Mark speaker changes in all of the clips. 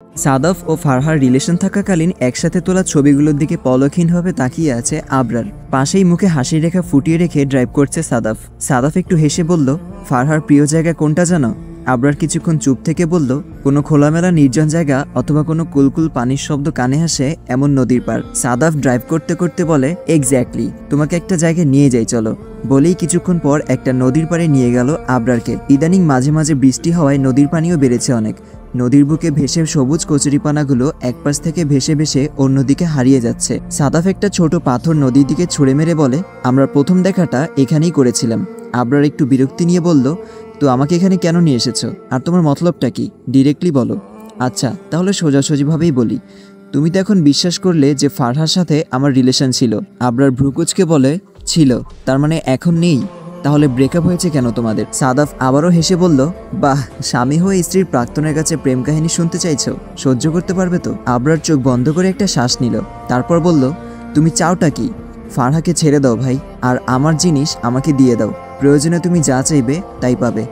Speaker 1: সাদাফ ও ফারহার relation থাকাকালীন একসাথে তোলা ছবিগুলোর দিকে পলকহীনভাবে তাকিয়ে আছে আবরার। পাশেই মুখে হাসির রেখা ফুটিয়ে রেখে ড্রাইভ করছে সাদাফ। সাদাফ একটু হেসে বলল, ফারহার প্রিয় জায়গা কোনটা জানো? আবরার কিছুক্ষণ চুপ থেকে বলল, কোনো খোলামেলা নির্জন জায়গা অথবা কোনো কুলকুল পানির শব্দ কানে আসে এমন নদীর পার। সাদাফ ড্রাইভ করতে করতে বলে, এক্স্যাক্টলি, তোমাকে একটা জায়গায় নিয়ে যাই চলো। বলেই কিছুক্ষণ পর একটা নদীর পাড়ে নিয়ে গেল আবরারকে। ইদানিং মাঝে মাঝে বৃষ্টি হওয়ায় নদীর পানিও বেড়েছে অনেক। নদীর বুকে ভেসে সবুজ কচুরিপানাগুলো এক পাশ থেকে ভেসে ভেসে অন্যদিকে হারিয়ে যাচ্ছে। সাদাফ একটা ছোট পাথর নদীর দিকে ছুঁড়ে মেরে বলে, আমরা প্রথম দেখাটা এখানেই করেছিলাম। আবরার একটু বিরক্তি নিয়ে বলল, তো আমাকে এখানে কেন নিয়ে এসেছো, আর তোমার মতলবটা কি, ডিরেক্টলি বলো। আচ্ছা, তাহলে সোজাসুজিভাবেই বলি। তুমি তো এখন বিশ্বাস করলে যে ফারহার সাথে আমার রিলেশন ছিল। আবরার ভ্রুকুচকে বলে, ছিল, তার মানে এখন নেই? তাহলে ব্রেকআপ হয়েছে কেন তোমাদের? সাদাফ আবারও হেসে বলল, বাহ, স্বামী হয়ে স্ত্রীর প্রাক্তনের কাছে প্রেম কাহিনী শুনতে চাইছো? সহ্য করতে পারবে তো? আবরার চোখ বন্ধ করে একটা শ্বাস নিল, তারপর বলল, তুমি চাওটা কি? ফারহাকে ছেড়ে দাও ভাই, আর আমার জিনিস আমাকে দিয়ে দাও। প্রয়োজনে তুমি যা চাইবে তাই পাবে।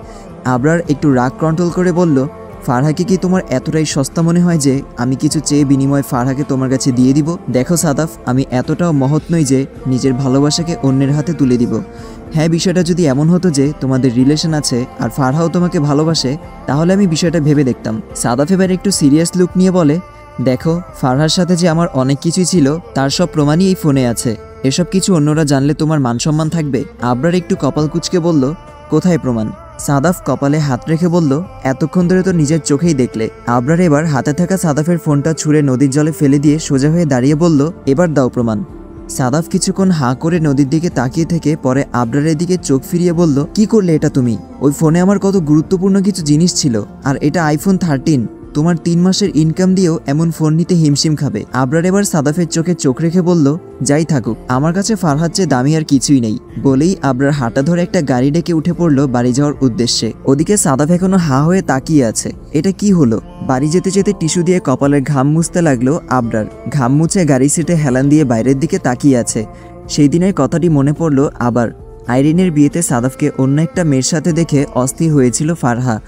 Speaker 1: আবরার একটু রাগ কন্ট্রোল করে বলল, ফারহাকে কি তোমার এতটাই সস্তা মনে হয় যে আমি কিছু চেয়ে বিনিময়ে ফারহাকে তোমার কাছে দিয়ে দিব? দেখো সাদাফ, আমি এতটাও মহৎ নই যে নিজের ভালোবাসাকে অন্যের হাতে তুলে দিব। হ্যাঁ, বিষয়টা যদি এমন হতো যে তোমাদের রিলেশন আছে আর ফারহাও তোমাকে ভালোবাসে, তাহলে আমি বিষয়টা ভেবে দেখতাম। সাদাফ এবার একটু সিরিয়াস লুক নিয়ে বলে, দেখো, ফারহার সাথে যে আমার অনেক কিছুই ছিল তার সব প্রমাণই এই ফোনে আছে। এসব কিছু অন্যরা জানলে তোমার মানসম্মান থাকবে? আবরার একটু কপাল কুঁচকে বলল, কোথায় প্রমাণ? সাদাফ কপালে হাত রেখে বলল, এতক্ষণ ধরে তো নিজের চোখেই দেখলে। আবরার এবার হাতে থাকা সাদাফের ফোনটা ছুঁড়ে নদীর জলে ফেলে দিয়ে সোজা হয়ে দাঁড়িয়ে বলল, এবার দাও প্রমাণ। সাদাফ কিছুক্ষণ হাঁ করে নদীর দিকে তাকিয়ে থেকে পরে আবরারের দিকে চোখ ফিরিয়ে বলল, কি করলে এটা তুমি? ওই ফোনে আমার কত গুরুত্বপূর্ণ কিছু জিনিস ছিল, আর এটা আইফোন 13। তোমার 3 মাসের ইনকাম দিয়েও এমন ফোন নিতে হিমশিম খাবে। আবরার এবার সাদাফের চোখে চোখ রেখে বলল, যাই থাকুক, আমার কাছে ফারহাদ চেয়ে দামি আর কিছুই নেই। বলেই আবরার হাঁটা ধরে একটা গাড়ি ডেকে উঠে পড়লো বাড়ি যাওয়ার উদ্দেশ্যে। ওদিকে সাদাফ এখনো হাঁ হয়ে তাকিয়ে আছে। এটা কি হলো? বাড়ি যেতে যেতে টিস্যু দিয়ে কপালের ঘাম মুছতে লাগলো আবরার। ঘাম মুছে গাড়ি সিটে হেলান দিয়ে বাইরের দিকে তাকিয়ে আছে। সেই দিনের কথাটি মনে পড়লো আবার। আইরিনের বিয়েতে সাদাফকে অন্য একটা মেয়ের সাথে দেখে অস্থির হয়েছিল ফারহা।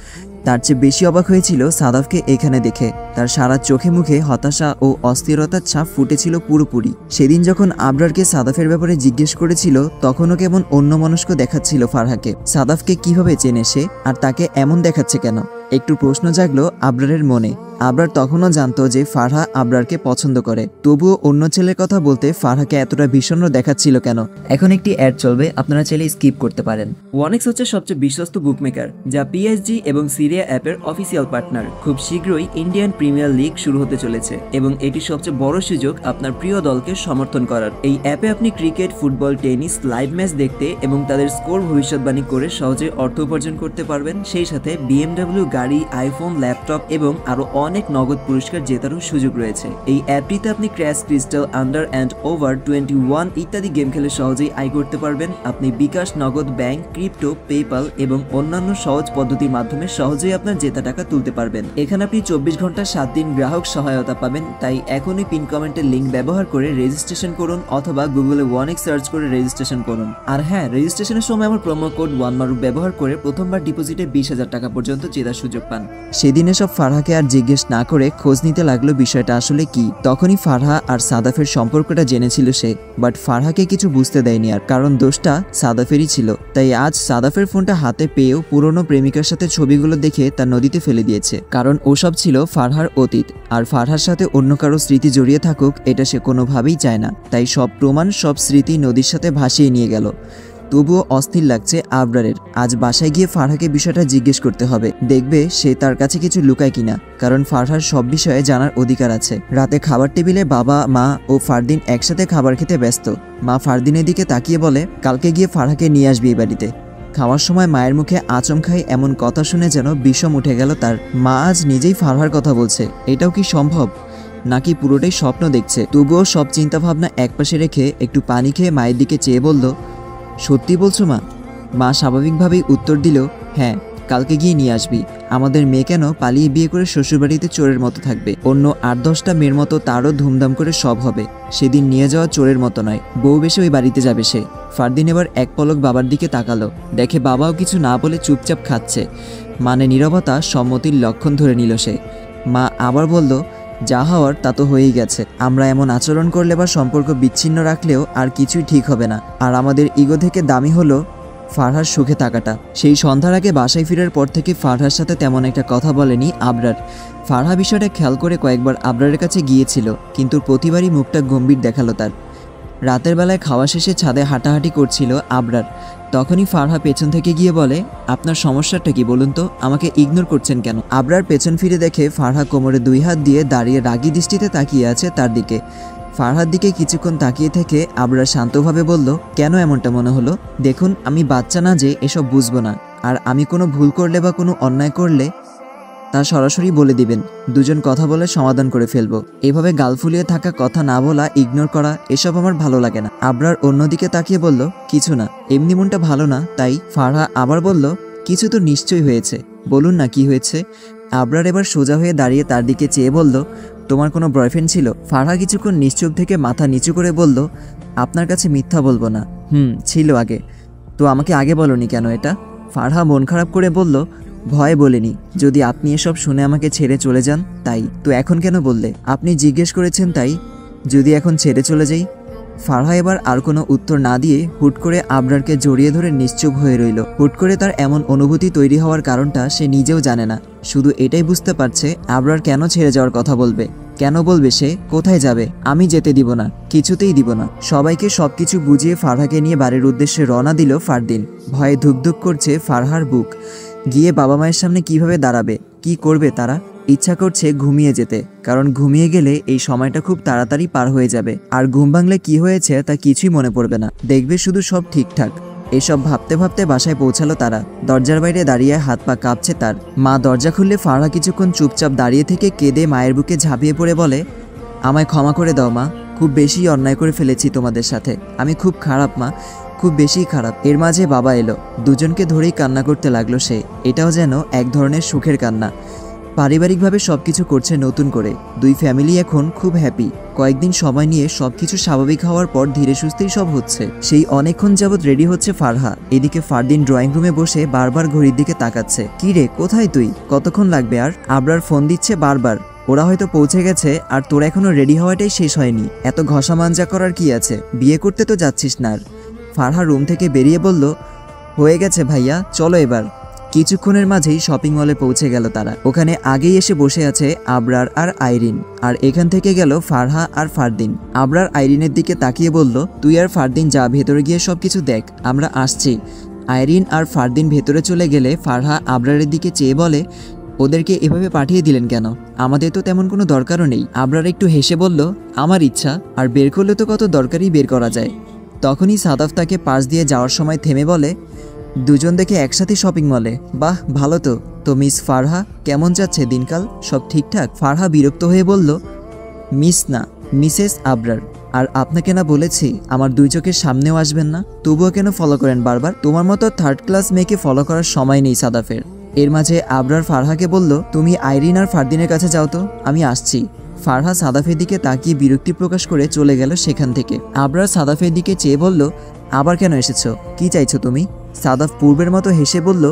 Speaker 1: তার চেয়ে বেশি অবাক হয়েছিল সাদাফকে এখানে দেখে। তার সারা চোখে মুখে হতাশা ও অস্থিরতার ছাপ ফুটেছিল পুরোপুরি। সেদিন যখন আবরারকে সাদাফের ব্যাপারে জিজ্ঞেস করেছিল, তখনও কেমন অন্যমনস্ক দেখাচ্ছিল ফারহাকে। সাদাফকে কিভাবে চেনে সে, আর তাকে এমন দেখাচ্ছে কেন? একটু প্রশ্ন জাগলো আবরারের মনে। আবরার তখনও জানতো যে ফারহা আবরারকে পছন্দ করে, তবুও অন্য ছেলের কথা বলতে ফারহাকে এতটা বিষণ্ণ দেখাচ্ছিল কেন? এখন একটি অ্যাড চলবে, আপনারা চাইলে স্কিপ করতে পারেন। ওয়ানেক্স হচ্ছে সবচেয়ে বিশ্বস্ত বুকমেকার, যা পিএসজি এবং সিরিয়া অ্যাপের অফিসিয়াল পার্টনার। খুব শীঘ্রই ইন্ডিয়ান প্রিমিয়ার লিগ শুরু হতে চলেছে এবং এটি সবচেয়ে বড় সুযোগ আপনার প্রিয় দলকে সমর্থন করার। এই অ্যাপে আপনি cricket, football, tennis live match দেখতে এবং তাদের স্কোর ভবিষ্যৎবাণী করে সহজে অর্থ উপার্জন করতে পারবেন। সেই সাথে BMW গাড়ি, আইফোন, ল্যাপটপ এবং আরো অনেক নগদ পুরস্কার জেতারও সুযোগ রয়েছে। এই অ্যাপটিতে আপনি crash, crystal, under and over 21 ইত্যাদি গেম খেলে সহজেই আয় করতে পারবেন। আপনি বিকাশ, নগদ, ব্যাংক, ক্রিপ্টো, পেপাল এবং অন্যান্য সহজ পদ্ধতির মাধ্যমে সহজেই আপনার জেতা টাকা তুলতে পারবেন। এখানে আপনি 24 ঘন্টা 7 দিন গ্রাহক সহায়তা পাবেন। তাই এখনই পিন কমেন্টের লিঙ্ক ব্যবহার করে রেজিস্ট্রেশন করুন অথবা গুগলে ওয়ানেক্স সার্চ করে রেজিস্ট্রেশন করুন। আর হ্যাঁ, রেজিস্ট্রেশনের সময় আমার প্রোমো কোড ওয়ানমারুফ ব্যবহার করে প্রথমবার ডিপোজিটে 20,000 টাকা পর্যন্ত জেতার সুযোগ পান। সেদিন এসব ফারহাকে আর জিজ্ঞেস না করে খোঁজ নিতে লাগলো বিষয়টা আসলে কি। তখনই ফারহা আর সাদাফের সম্পর্কটা জেনেছিল সে, বাট ফারহাকে কিছু বুঝতে দেয়নি, আর কারণ দোষটা সাদাফেরই ছিল। তাই আজ সাদাফের ফোনটা হাতে পেয়েও পুরনো প্রেমিকার সাথে ছবিগুলো দেখে তা নদীতে ফেলে দিয়েছে, কারণ ওসব ছিল ফারহার অতীত। আর ফারহার সাথে অন্য কারো স্মৃতি জড়িয়ে থাকুক এটা সে কোনোভাবেই চায় না। তাই সব প্রমাণ, সব স্মৃতি নদীর সাথে ভাসিয়ে নিয়ে গেল। তবুও অস্থির লাগছে আবরারের। আজ বাসায় গিয়ে ফারহাকে বিষয়টা জিজ্ঞেস করতে হবে, দেখবে সে তার কাছে কিছু লুকায় কিনা, কারণ ফারহার সব বিষয়ে জানার অধিকার আছে। রাতে খাবার টেবিলে বাবা, মা ও ফারদিন একসাথে খাবার খেতে ব্যস্ত। মা ফারদিনের দিকে তাকিয়ে বলে, কালকে গিয়ে ফারহাকে নিয়ে আসবি এই বাড়িতে। খাওয়ার সময় মায়ের মুখে আচমকাই এমন কথা শুনে যেন বিষম উঠে গেল তার। মা আজ নিজেই ফারহার কথা বলছে, এটাও কি সম্ভব? নাকি পুরোটাই স্বপ্ন দেখছে? তবুও সব চিন্তাভাবনা একপাশে রেখে একটু পানি খেয়ে মায়ের দিকে চেয়ে বলল, সত্যি বলছো মা? মা স্বাভাবিকভাবেই উত্তর দিল, হ্যাঁ, কালকে গিয়ে নিয়ে আসবি। আমাদের মেয়ে কেন পালিয়ে বিয়ে করে শ্বশুরবাড়িতে চোরের মতো থাকবে? অন্য 8-10টা মেয়ের মতো তারও ধুমধাম করে সব হবে। সেদিন নিয়ে যাওয়া চোরের মতো নয়, বউ বেশে ওই বাড়িতে যাবে সে। ফারদিন এবার এক পলক বাবার দিকে তাকালো, দেখে বাবাও কিছু না বলে চুপচাপ খাচ্ছে। মানে নীরবতা সম্মতির লক্ষণ ধরে নিল সে। মা আবার বলল, যা হওয়ার তা তো হয়েই গেছে। আমরা এমন আচরণ করলে বা সম্পর্ক বিচ্ছিন্ন রাখলেও আর কিছুই ঠিক হবে না। আর আমাদের ইগো থেকে দামি হলো ফারহার সুখে থাকাটা। সেই সন্ধ্যার আগে বাসায় ফেরার পর থেকে ফারহার সাথে তেমন একটা কথা বলেনি আবরার। ফারহা বিষয়টা খেয়াল করে কয়েকবার আবরারের কাছে গিয়েছিল, কিন্তু প্রতিবারই মুখটা গম্ভীর দেখালো তার। রাতের বেলায় খাওয়া শেষে ছাদে হাঁটাহাঁটি করছিল আবরার। তখনই ফারহা পেছন থেকে গিয়ে বলে, আপনার সমস্যাটা কি বলুন তো, আমাকে ইগনোর করছেন কেন? আবরার পেছন ফিরে দেখে ফারহা কোমরে 2 হাত দিয়ে দাঁড়িয়ে রাগী দৃষ্টিতে তাকিয়ে আছে তার দিকে। ফারহার দিকে কিছুক্ষণ তাকিয়ে থেকে আবরার শান্তভাবে বলল, কেন এমনটা মনে হলো? দেখুন, আমি বাচ্চা না যে এসব বুঝবো না। আর আমি কোনো ভুল করলে বা কোনো অন্যায় করলে তা সরাসরি বলে দিবেন, দুজন কথা বলে সমাধান করে ফেলবো। এভাবে গাল ফুলিয়ে থাকা, কথা না বলা, ইগনোর করা, এসব আমার ভালো লাগে না। আবরার অন্যদিকে তাকিয়ে বলল, কিছু না, এমনি মনটা ভালো না তাই। ফারহা আবার বলল, কিছু তো নিশ্চয়ই হয়েছে, বলুন না কি হয়েছে। আবরার এবার সোজা হয়ে দাঁড়িয়ে তার দিকে চেয়ে বলল, তোমার কোনো বয়ফ্রেন্ড ছিল? ফারহা কিছুক্ষণ নিশ্চুপ থেকে মাথা নিচু করে বলল, আপনার কাছে মিথ্যা বলবো না, ছিল আগে। তো আমাকে আগে বলনি কেন এটা? ফারহা মন খারাপ করে বলল, ভয় বলিনি, যদি আপনি এসব শুনে আমাকে ছেড়ে চলে যান তাই। তো এখন কেন বললে? আপনি জিজ্ঞেস করেছেন তাই। যদি এখন ছেড়ে চলে যাই? ফারহা এবার আর কোনো উত্তর না দিয়ে হুট করে আবরারকে জড়িয়ে ধরে নিশ্চুপ হয়ে রইল। হুট করে তার এমন অনুভূতি তৈরি হওয়ার কারণটা সে নিজেও জানে না, শুধু এটাই বুঝতে পারছে আবরার কেন ছেড়ে যাওয়ার কথা বলবে। কেন বলবে সে? কোথায় যাবে? আমি যেতে দিব না, কিছুতেই দিব না। সবাইকে সবকিছু বুঝিয়ে ফারহাকে নিয়ে বাড়ির উদ্দেশ্যে রওনা দিল ফারদিন। ভয়ে ধুকধুক করছে ফারহার বুক। গিয়ে বাবা মায়ের সামনে কিভাবে দাঁড়াবে, কি করবে তারা? ইচ্ছা করছে ঘুমিয়ে যেতে, কারণ ঘুমিয়ে গেলে এই সময়টা খুব তাড়াতাড়ি পার হয়ে যাবে। আর ঘুম ভাঙলে কি হয়েছে তা কিছুই মনে পড়বে না, দেখবে শুধু সব ঠিকঠাক। এসব ভাবতে ভাবতে বাসায় পৌঁছালো তারা। দরজার বাইরে দাঁড়িয়ে হাত পা কাঁপছে তার। মা দরজা খুললে ফারহা কিছুক্ষণ চুপচাপ দাঁড়িয়ে থেকে কেঁদে মায়ের বুকে ঝাঁপিয়ে পড়ে বলে, আমায় ক্ষমা করে দাও মা, খুব বেশি অন্যায় করে ফেলেছি তোমাদের সাথে। আমি খুব খারাপ মা, খুব বেশি খারাপ। এর মাঝে বাবা এলো, দুজনকে ধরেই কান্না করতে লাগলো সে। এটাও যেন এক ধরনের সুখের কান্না। পারিবারিকভাবে সবকিছু করছে নতুন করে। দুই ফ্যামিলি এখন খুব হ্যাপি। কয়েকদিন সময় নিয়ে সবকিছু স্বাভাবিক হওয়ার পর ধীরে সুস্থেই সব হচ্ছে। সেই অনেকক্ষণ যাবৎ রেডি হচ্ছে ফারহা। এদিকে ফারদিন ড্রয়িং রুমে বসে বারবার ঘড়ির দিকে তাকাচ্ছে। কি রে, কোথায় তুই? কতক্ষণ লাগবে আর? আবরার ফোন দিচ্ছে বারবার। ওরা হয়তো পৌঁছে গেছে আর তোর এখনো রেডি হওয়াটাই শেষ হয়নি। এত ঘষা মাঞ্জা করার কি আছে? বিয়ে করতে তো যাচ্ছিস না আর? ফারহা রুম থেকে বেরিয়ে বলল, হয়ে গেছে ভাইয়া, চলো এবার। কিছুক্ষণের মাঝেই শপিং মলে পৌঁছে গেল তারা। ওখানে আগেই এসে বসে আছে আবরার আর আইরিন। আর এখান থেকে গেল ফারহা আর ফারদিন। আবরার আইরিনের দিকে তাকিয়ে বলল, তুই আর ফারদিন যা, ভেতরে গিয়ে সবকিছু দেখ, আমরা আসছি। আইরিন আর ফারদিন ভেতরে চলে গেলে ফারহা আবরারের দিকে চেয়ে বলে, ওদেরকে এভাবে পাঠিয়ে দিলেন কেন? আমাদের তো তেমন কোনো দরকারও নেই। আবরার একটু হেসে বলল, আমার ইচ্ছা, আর বের করলে তো কত দরকারই বের করা যায়। তখনই সাদাফ তাকে পাশ দিয়ে যাওয়ার সময় থেমে বলে, দুজন দেখে একসাথে শপিং মলে, বাহ ভালো তো। তো মিস ফারহা, কেমন যাচ্ছে দিনকাল? সব ঠিকঠাক? ফারহা বিরক্ত হয়ে বলল, মিস না, মিসেস আবরার। আর আপনাকে না বলেছি আমার দুই চোখের সামনেও আসবেন না, তবুও কেন ফলো করেন বারবার? তোমার মতো থার্ড ক্লাস মেয়েকে ফলো করার সময় নেই সাদাফের। এর মাঝে আবরার ফারহাকে বলল, তুমি আইরিন আর ফারদিনের কাছে যাও তো, আমি আসছি। ফারহা সাদাফের দিকে তাকিয়ে বিরক্তি প্রকাশ করে চলে গেল সেখান থেকে। আবরার সাদাফের দিকে চেয়ে বলল, আবার কেন এসেছো? কি চাইছো তুমি? সাদাফ পূর্বের মতো হেসে বলল,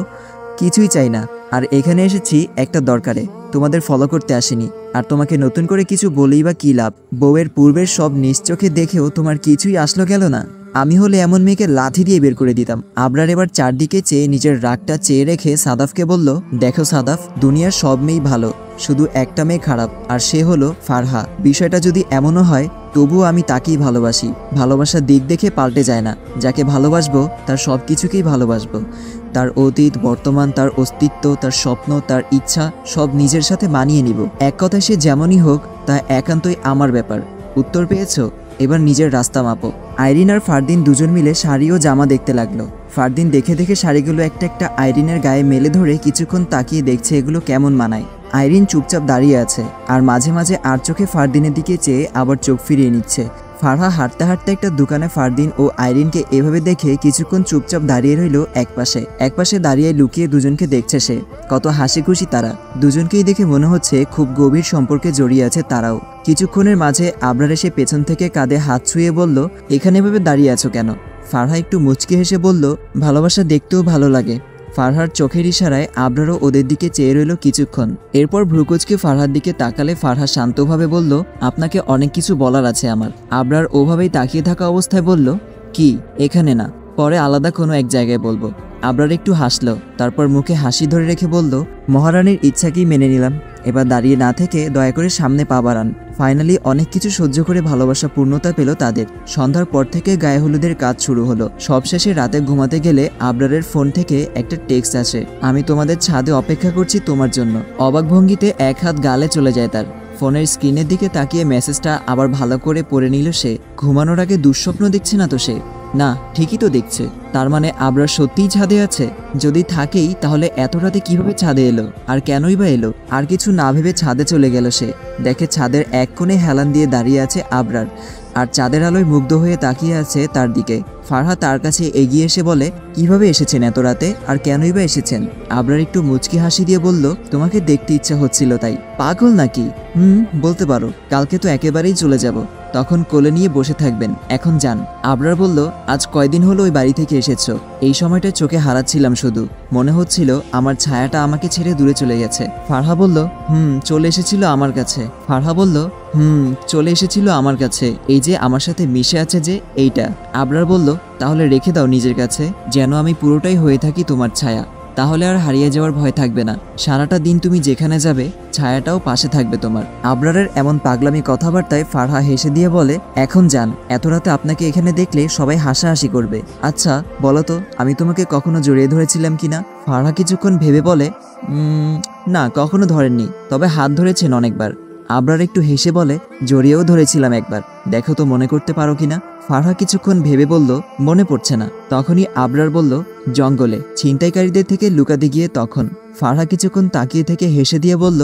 Speaker 1: কিছুই চাই না, আর এখানে এসেছি একটা দরকারে, তোমাদের ফলো করতে আসিনি। আর তোমাকে নতুন করে কিছু বলেই বা কী লাভ? বউয়ের পূর্বের সব নিজ চোখে দেখেও তোমার কিছুই আসলো গেল না। আমি হলে এমন মেয়েকে লাথি দিয়ে বের করে দিতাম। আবরার এবার চারদিকে চেয়ে নিজের রাগটা চেয়ে রেখে সাদাফকে বলল, দেখো সাদাফ, দুনিয়ার সব মেয়েই ভালো, শুধু একটা মেয়ে খারাপ, আর সে হলো ফারহা। বিষয়টা যদি এমনও হয় তবুও আমি তাকেই ভালোবাসি। ভালোবাসার দিক দেখে পাল্টে যায় না। যাকে ভালোবাসবো তার সব কিছুকেই ভালোবাসবো, তার অতীত, বর্তমান, তার অস্তিত্ব, তার স্বপ্ন, তার ইচ্ছা সব নিজের সাথে মানিয়ে নিব। এক কথায় সে যেমনই হোক তা একান্তই আমার ব্যাপার। উত্তর পেয়েছো? এবার নিজের রাস্তা মাপো। আইরিন আর ফারদিন দুজন মিলে শাড়ি ও জামা দেখতে লাগলো। ফারদিন দেখে দেখে শাড়িগুলো একটা একটা আইরিনের গায়ে মেলে ধরে কিছুক্ষণ তাকিয়ে দেখছে এগুলো কেমন মানায়। আইরিন চুপচাপ দাঁড়িয়ে আছে আর মাঝে মাঝে আর চোখে ফারদিনের দিকে চেয়ে আবার চোখ ফিরিয়ে নিচ্ছে। ফারহা হাঁটতে হাঁটতে একটা দোকানে ফারদিন ও আইরিনকে এভাবে দেখে কিছুক্ষণ চুপচাপ দাঁড়িয়ে রইল একপাশে দাঁড়িয়ে লুকিয়ে দুজনকে দেখছে সে। কত হাসি খুশি তারা। দুজনকেই দেখে মনে হচ্ছে খুব গভীর সম্পর্কে জড়িয়ে আছে তারাও। কিছুক্ষণের মাঝে আবরার এসে পেছন থেকে কাঁধে হাত ছুঁয়ে বলল, এখানে এভাবে দাঁড়িয়ে আছো কেন? ফারহা একটু মুচকি হেসে বলল, ভালোবাসা দেখতেও ভালো লাগে। ফারহার চোখের ইশারায় আবরারও ওদের দিকে চেয়ে রইল কিছুক্ষণ। এরপর ভ্রুকুচকে ফারহার দিকে তাকালে ফারহা শান্তভাবে বলল, আপনাকে অনেক কিছু বলার আছে আমার। আবরার ওভাবেই তাকিয়ে থাকা অবস্থায় বলল, কি? এখানে না, পরে আলাদা কোনো এক জায়গায় বলবো। আবরার একটু হাসল, তারপর মুখে হাসি ধরে রেখে বলল, মহারানীর ইচ্ছাকেই মেনে নিলাম। এবার দাঁড়িয়ে না থেকে দয়া করে সামনে পা বাড়ান। ফাইনালি অনেক কিছু সহ্য করে ভালোবাসা পূর্ণতা পেল তাদের। সন্ধ্যার পর থেকে গায়ে হলুদের কাজ শুরু হলো। সবশেষে রাতে ঘুমাতে গেলে আবরারের ফোন থেকে একটা টেক্সট আসে, আমি তোমাদের ছাদে অপেক্ষা করছি তোমার জন্য। অবাক ভঙ্গিতে এক হাত গালে চলে যায় তার। ফোনের স্ক্রিনের দিকে তাকিয়ে মেসেজটা আবার ভালো করে পড়ে নিল সে। ঘুমানোর আগে দুঃস্বপ্ন দেখছে না তো সে? না, ঠিকই তো দেখছে। তার মানে আবরার সত্যিই ছাদে আছে? যদি থাকেই তাহলে এত রাতে কিভাবে ছাদে এলো, আর কেনই বা এলো? আর কিছু না ভেবে ছাদে চলে গেল সে। দেখে ছাদের এক কোণে হেলান দিয়ে দাঁড়িয়ে আছে আবরার, আর চাঁদের আলোয় মুগ্ধ হয়ে তাকিয়ে আছে তার দিকে। ফারহা তার কাছে এগিয়ে এসে বলে, কিভাবে এসেছেন এত রাতে, আর কেনই বা এসেছেন? আবরার একটু মুচকি হাসি দিয়ে বলল, তোমাকে দেখতে ইচ্ছা হচ্ছিল তাই। পাগল নাকি? বলতে পারো। কালকে তো একেবারেই চলে যাব, তখন কোলে নিয়ে বসে থাকবেন। এখন যান। আবরার বলল, আজ কয়দিন হলো ওই বাড়ি থেকে এসেছো? এই সময়টা চোখে হারাচ্ছিলাম শুধু, মনে হচ্ছিল আমার ছায়াটা আমাকে ছেড়ে দূরে চলে গেছে। ফারহা বলল, চলে এসেছিল আমার কাছে। ফারহা বলল, চলে এসেছিল আমার কাছে, এই যে আমার সাথে মিশে আছে যে এইটা। আবরার বলল, তাহলে রেখে দাও নিজের কাছে, যেন আমি পুরোটাই হয়ে থাকি তোমার ছায়া। তাহলে আর হারিয়ে যাওয়ার ভয় থাকবে না। সারাটা দিন তুমি যেখানে যাবে ছায়াটাও পাশে থাকবে তোমার। আবরারের এমন পাগলামি কথাবার্তায় ফারহা হেসে দিয়ে বলে, এখন যান, এত রাতে আপনাকে এখানে দেখলে সবাই হাসাহাসি করবে। আচ্ছা বলো তো, আমি তোমাকে কখনো জড়িয়ে ধরেছিলাম কিনা? ফারহা কিছুক্ষণ ভেবে বলে, না, কখনো ধরেননি, তবে হাত ধরেছেন অনেকবার। আবরার একটু হেসে বলে, জড়িয়েও ধরেছিলাম একবার, দেখো তো মনে করতে পারো কিনা। ফারহা কিছুক্ষণ ভেবে বলল, মনে পড়ছে না। তখনই আবরার বলল, জঙ্গলে ছিনতাইকারীদের থেকে লুকাতে গিয়ে তখন। ফারহা কিছুক্ষণ তাকিয়ে থেকে হেসে দিয়ে বলল,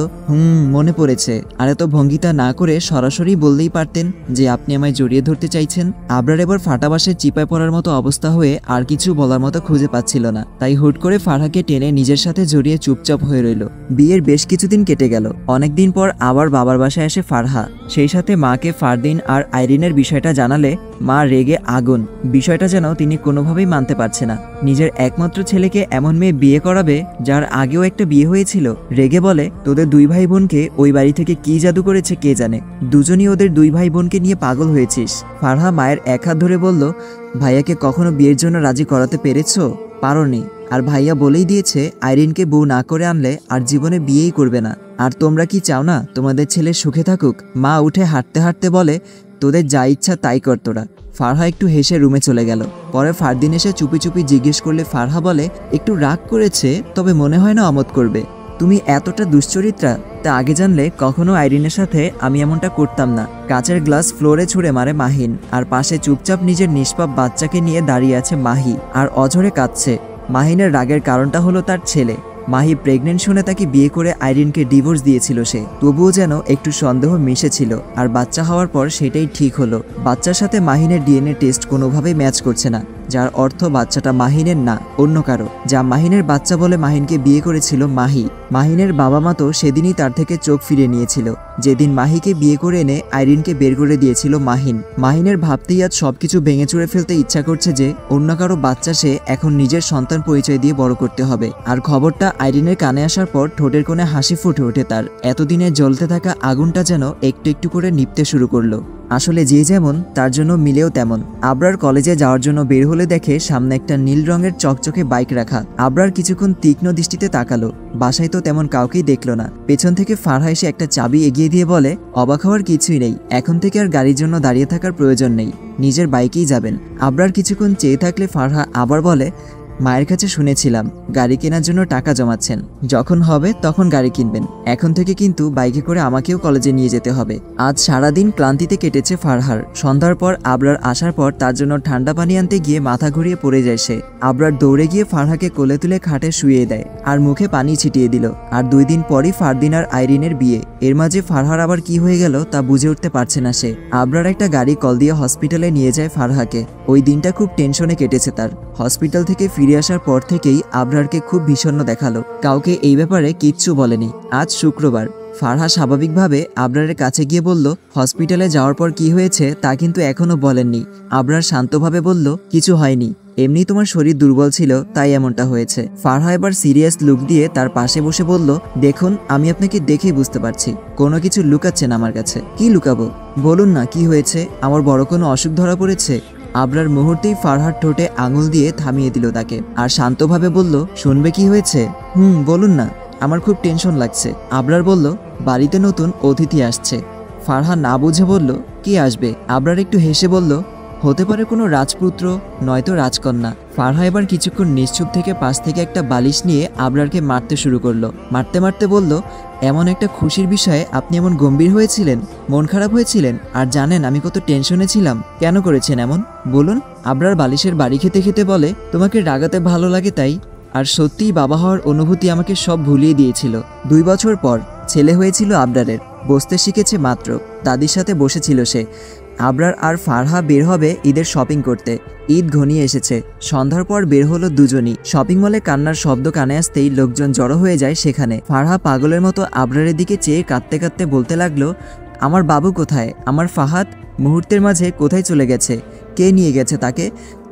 Speaker 1: মনে পড়েছে। আর এত ভঙ্গিতা না করে সরাসরি বললেই পারতেন যে আপনি আমায় জড়িয়ে ধরতে চাইছেন। আবরার এবার ফাটাবাসের চিপায় পড়ার মতো অবস্থা হয়ে আর কিছু বলার মতো খুঁজে পাচ্ছিল না, তাই হুট করে ফারহাকে টেনে নিজের সাথে জড়িয়ে চুপচাপ হয়ে রইল। বিয়ের বেশ কিছুদিন কেটে গেল। অনেকদিন পর আবার বাবার বাসায় আসে ফারহা। সেই সাথে মাকে ফারদিন আর আইরিনের বিষয়টা জানালে মা রেগে আগুন। বিষয়টা যেন তিনি কোনোভাবেই মানতে পারছে না। নিজের একমাত্র ছেলেকে এমন মেয়ে বিয়ে করাবে যার আগেও একটা বিয়ে হয়েছিল। রেগে বলে, তোদের দুই ভাই বোনকে ওই বাড়ি থেকে কি জাদু করেছে কে জানে, দুজনই ওদের দুই ভাই বোনকে নিয়ে পাগল হয়েছিস। ফারহা মায়ের এক হাত ধরে বলল, ভাইয়াকে কখনো বিয়ের জন্য রাজি করাতে পেরেছো? পারোনি। আর ভাইয়া বলেই দিয়েছে আইরিনকে বউ না করে আনলে আর জীবনে বিয়েই করবে না। আর তোমরা কি চাও না তোমাদের ছেলে সুখে থাকুক? মা উঠে হাঁটতে হাঁটতে বলে, তোদের যা ইচ্ছা তাই কর তোরা। ফারহা একটু হেসে রুমে চলে গেল। পরে ফারদিন এসে চুপি চুপি জিজ্ঞেস করলে ফারহা বলে, একটু রাগ করেছে, তবে মনে হয় না অমত করবে। তুমি এতটা দুশ্চরিত্রা, তা আগে জানলে কখনো আইরিনের সাথে আমি এমনটা করতাম না। কাচের গ্লাস ফ্লোরে ছুঁড়ে মারে মাহিন, আর পাশে চুপচাপ নিজের নিষ্পাপ বাচ্চাকে নিয়ে দাঁড়িয়ে আছে মাহি, আর অঝরে কাঁদছে। মাহিনের রাগের কারণটা হলো তার ছেলে। মাহি প্রেগনেন্ট শুনে তাকে বিয়ে করে আইরিনকে ডিভোর্স দিয়েছিল সে, তবুও যেন একটু সন্দেহ মিশেছিল। আর বাচ্চা হওয়ার পর সেটাই ঠিক হলো। বাচ্চার সাথে মাহিনের ডিএনএ টেস্ট কোনোভাবেই ম্যাচ করছে না, যার অর্থ বাচ্চাটা মাহিনের না, অন্য কারো। যা মাহিনের বাচ্চা বলে মাহিনকে বিয়ে করেছিল মাহি। মাহিনের বাবা মা তো সেদিনই তার থেকে চোখ ফিরিয়ে নিয়েছিল, যেদিন মাহিকে বিয়ে করে এনে আইরিনকে বের করে দিয়েছিল মাহিন। মাহিনের ভাবতেই আজ সবকিছু ভেঙে চুরে ফেলতে ইচ্ছা করছে যে অন্য কারো বাচ্চা সে এখন নিজের সন্তান পরিচয় দিয়ে বড় করতে হবে। আর খবরটা আইরিনের কানে আসার পর ঠোঁটের কোণে হাসি ফুটে ওঠে তার। এতদিনে জ্বলতে থাকা আগুনটা যেন একটু একটু করে নিভতে শুরু করলো। আসলে যে যেমন তার জন্য মিলেও তেমন। আবরার কলেজে যাওয়ার জন্য বের হলে দেখে সামনে একটা নীল রঙের চকচকে বাইক রাখা। আবরার কিছুক্ষণ তীক্ষ্ণ দৃষ্টিতে তাকালো। বাসায় তো তেমন কাউকেই দেখলো না। পেছন থেকে ফারহা এসে একটা চাবি এগিয়ে দিয়ে বলে, অবাক হওয়ার কিছুই নেই, এখন থেকে আর গাড়ির জন্য দাঁড়িয়ে থাকার প্রয়োজন নেই, নিজের বাইকেই যাবেন। আবরার কিছুক্ষণ চেয়ে থাকলে ফারহা আবার বলে, মায়ের কাছে শুনেছিলাম গাড়ি কেনার জন্য টাকা জমাচ্ছেন, যখন হবে তখন গাড়ি কিনবেন। এখন থেকে কিন্তু বাইকে করে আমাকেও কলেজে নিয়ে যেতে হবে। আজ সারাদিন ক্লান্তিতে কেটেছে ফারহার। সন্ধ্যার পর আবরার আসার পর তার জন্য ঠান্ডা পানি আনতে গিয়ে মাথা ঘুরিয়ে পড়ে যায় সে। আবরার দৌড়ে গিয়ে ফারহাকে কোলে তুলে খাটে শুইয়ে দেয় আর মুখে পানি ছিটিয়ে দিল। আর 2 দিন পরই ফারদিন আর আইরিনের বিয়ে। এর মাঝে ফারহার আবার কি হয়ে গেল তা বুঝে উঠতে পারছে না সে। আবরার একটা গাড়ি কল দিয়ে হসপিটালে নিয়ে যায় ফারহাকে। ওই দিনটা খুব টেনশনে কেটেছে তার। হসপিটাল থেকে ফিরে আসার পর থেকেই আবরারকে খুব বিষণ্ণ দেখালো। কাউকে এই ব্যাপারে কিচ্ছু বলেনি। আজ শুক্রবার। ফারহা স্বাভাবিকভাবে আবরারের কাছে গিয়ে বলল, হসপিটালে যাওয়ার পর কি হয়েছে তা কিন্তু এখনো বলেননি। আবরার শান্তভাবে বলল, কিছু হয়নি, এমনি তোমার শরীর দুর্বল ছিল, তাই এমনটা হয়েছে। ফারহা এবার সিরিয়াস লুক দিয়ে তার পাশে বসে বলল, দেখুন আমি আপনাকে দেখেই বুঝতে পারছি কোনো কিছু লুকাচ্ছেন আমার কাছে। কি লুকাবো বলুন না, কি হয়েছে? আমার বড় কোনো অসুখ ধরা পড়েছে? আবরার মুহূর্তেই ফারহার ঠোঁটে আঙুল দিয়ে থামিয়ে দিল তাকে, আর শান্তভাবে বলল, শুনবে কি হয়েছে? বলুন না, আমার খুব টেনশন লাগছে। আবরার বলল, বাড়িতে নতুন অতিথি আসছে। ফারহা না বুঝে বলল, কি আসবে? আবরার একটু হেসে বলল, হতে পারে কোনো রাজপুত্র, নয়তো রাজকন্যা। ফারহা এবার কিছুক্ষণ নিশ্চুপ থেকে পাশ থেকে একটা বালিশ নিয়ে আবরারকে মারতে শুরু করলো। মারতে মারতে বলল, এমন একটা খুশির বিষয়ে আপনি এমন গম্ভীর হয়েছিলেন, মন খারাপ হয়েছিলেন? আর জানেন আমি কত টেনশনে ছিলাম? কেন করেছেন এমন বলুন? আবরার বালিশের বাড়ি খেতে খেতে বলে, তোমাকে রাগাতে ভালো লাগে তাই। আর সত্যিই বাবা হওয়ার অনুভূতি আমাকে সব ভুলিয়ে দিয়েছিল। 2 বছর পর ছেলে হয়েছিল আবরারের, বসতে শিখেছে মাত্র। দাদির সাথে বসেছিল সে। আবরার আর ফারহা বের হবে ঈদের শপিং করতে। ঈদ ঘনিয়ে এসেছে। সন্ধ্যার পর বের হলো দুজনই। শপিং মলে কান্নার শব্দ কানে আসতেই লোকজন জড়ো হয়ে যায় সেখানে। ফারহা পাগলের মতো আবরারের দিকে চেয়ে কাঁদতে কাঁদতে বলতে লাগলো, আমার বাবু কোথায়? আমার ফাহাদ মুহূর্তের মাঝে কোথায় চলে গেছে? কে নিয়ে গেছে তাকে?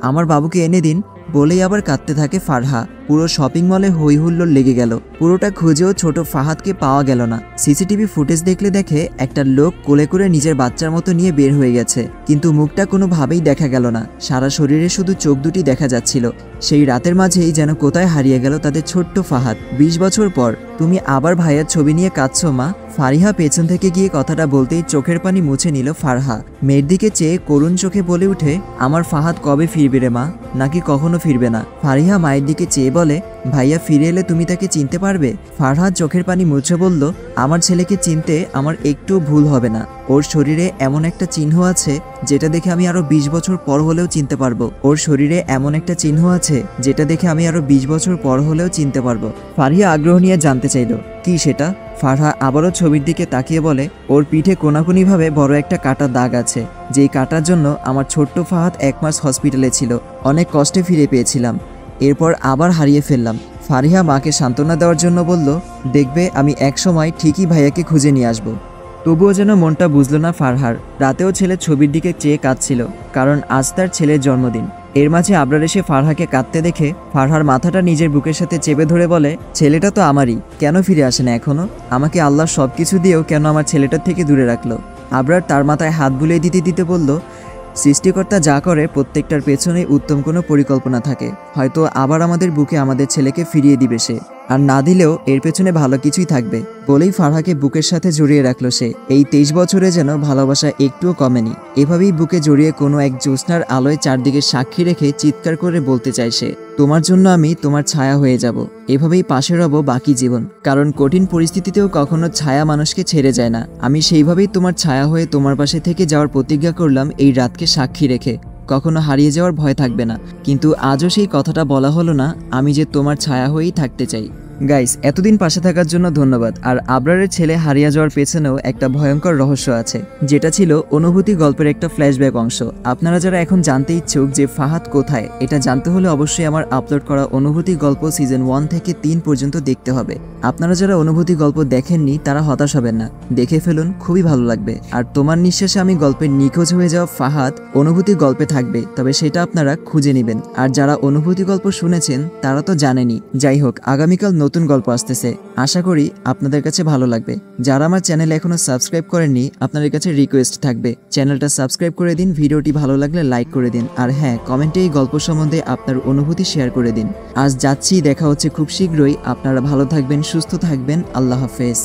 Speaker 1: আমার বাবুকে এনে দিন। বলেই আবার কাঁদতে থাকে ফারহা। পুরো শপিং মলে হই হুল্লোড় লেগে গেল। পুরোটা খুঁজেও ছোট ফাহাদকে পাওয়া গেল না। সিসিটিভি ফুটেজ দেখলে দেখে একটা লোক কোলে করে নিজের বাচ্চার মতো নিয়ে বের হয়ে গেছে, কিন্তু মুখটা কোনোভাবেই দেখা গেল না। সারা শরীরে শুধু চোখ দুটি দেখা যাচ্ছিল। সেই রাতের মাঝেই যেন কোথায় হারিয়ে গেল তাদের ছোট্ট ফাহাদ। 20 বছর পর তুমি আবার ভাইয়ার ছবি নিয়ে কাঁদছো মা? ফারিহা পেছন থেকে গিয়ে কথাটা বলতেই চোখের পানি মুছে নিল ফারহা। মেয়ের দিকে চেয়ে করুণ চোখে বলে উঠে, আমার ফাহাদ কবে ফিরবে রে মা? নাকি কখনো ফিরবে না? ফারিহা মায়ের দিকে চেয়ে বলে, ভাইয়া ফিরে এলে তুমি তাকে চিনতে পারবে? ফারহাদ চোখের পানি মুছে বলল, আমার ছেলেকে চিনতে আমার একটু ভুল হবে না। ওর শরীরে এমন একটা চিহ্ন আছে যেটা দেখে আমি আরো 20 বছর পর হলেও চিনতে পারবো। ওর শরীরে এমন একটা চিহ্ন আছে যেটা দেখে আমি আরো 20 বছর পর হলেও চিনতে পারবো। ফারিহা আগ্রহ নিয়ে জানতে চাইল, কি সেটা? ফারহা আবারও ছবির দিকে তাকিয়ে বলে, ওর পিঠে কোনাকুনিভাবে বড় একটা কাটার দাগ আছে। যেই কাটার জন্য আমার ছোট্ট ফাহাদ 1 মাস হসপিটালে ছিল। অনেক কষ্টে ফিরে পেয়েছিলাম, এরপর আবার হারিয়ে ফেললাম। ফারিহা মাকে সান্ত্বনা দেওয়ার জন্য বলল, দেখবে আমি এক সময় ঠিকই ভাইয়াকে খুঁজে নিয়ে আসবো। তবুও যেন মনটা বুঝল না ফারহার। রাতেও ছেলে ছবির দিকে চেয়ে কাঁদছিল, কারণ আজ তার ছেলের জন্মদিন। এর মাঝে আবরার এসে ফারহাকে কাঁদতে দেখে ফারহার মাথাটা নিজের বুকের সাথে চেপে ধরে বলে, ছেলেটা তো আমারই, কেন ফিরে আসে না এখনো? আমাকে আল্লাহ সবকিছু দিয়েও কেন আমার ছেলেটার থেকে দূরে রাখলো? আবরার তার মাথায় হাত বুলিয়ে দিতে দিতে বলল, সৃষ্টিকর্তা যা করে প্রত্যেকটার পেছনেই উত্তম কোনো পরিকল্পনা থাকে। হয়তো আবার আমাদের বুকে আমাদের ছেলেকে ফিরিয়ে দিবে সে, আর না দিলেও এর পেছনে ভালো কিছুই থাকবে। বলেই ফারহাকে বুকের সাথে জড়িয়ে রাখলো সে। এই 23 বছরে যেন ভালোবাসা একটুও কমেনি। এভাবেই বুকে জড়িয়ে কোনো এক জ্যোৎস্নার আলোয় চারদিকে সাক্ষী রেখে চিৎকার করে বলতে চায় সে, তোমার জন্য আমি তোমার ছায়া হয়ে যাব। এভাবেই পাশে রব বাকি জীবন, কারণ কঠিন পরিস্থিতিতেও কখনো ছায়া মানুষকে ছেড়ে যায় না। আমি সেইভাবেই তোমার ছায়া হয়ে তোমার পাশে থেকে যাওয়ার প্রতিজ্ঞা করলাম এই রাতকে সাক্ষী রেখে। কখনো হারিয়ে যাওয়ার ভয় থাকবে না। কিন্তু আজও সেই কথাটা বলা হলো না, আমি যে তোমার ছায়া হয়েই থাকতে চাই। গাইস, এতদিন পাশে থাকার জন্য ধন্যবাদ। আর আবরারের ছেলে হারিয়ে যাওয়ার পেছনেও একটা ভয়ঙ্কর রহস্য আছে, যেটা ছিল অনুভূতি গল্পের একটা ফ্ল্যাশব্যাক অংশ। আপনারা যারা এখন জানতে ইচ্ছুক যে ফাহাদ কোথায়, এটা জানতে হলে অবশ্যই আমার আপলোড করা অনুভূতি গল্প সিজন 1 থেকে 3 পর্যন্ত দেখতে হবে। আপনারা যারা অনুভূতি গল্প দেখেননি তারা হতাশ হবেন না, দেখে ফেলুন, খুবই ভালো লাগবে। আর তোমার নিঃশ্বাসে আমি গল্পের নিখোঁজ হয়ে যাওয়া ফাহাদ অনুভূতি গল্পে থাকবে, তবে সেটা আপনারা খুঁজে নেবেন। আর যারা অনুভূতি গল্প শুনেছেন তারা তো জানেনই। যাই হোক, আগামীকাল নতুন গল্প আসতেছে, আশা করি আপনাদের কাছে ভালো লাগবে। যারা আমার চ্যানেলে এখনো সাবস্ক্রাইব করেননি, আপনাদের কাছে রিকোয়েস্ট থাকবে চ্যানেলটা সাবস্ক্রাইব করে দিন, ভিডিওটি ভালো লাগলে লাইক করে দিন, আর হ্যাঁ, কমেন্টে এই গল্প সম্বন্ধে আপনার অনুভূতি শেয়ার করে দিন। আজ যাচ্ছি, দেখা হচ্ছে খুব শীঘ্রই। আপনারা ভালো থাকবেন, সুস্থ থাকবেন, আল্লাহ হাফেজ।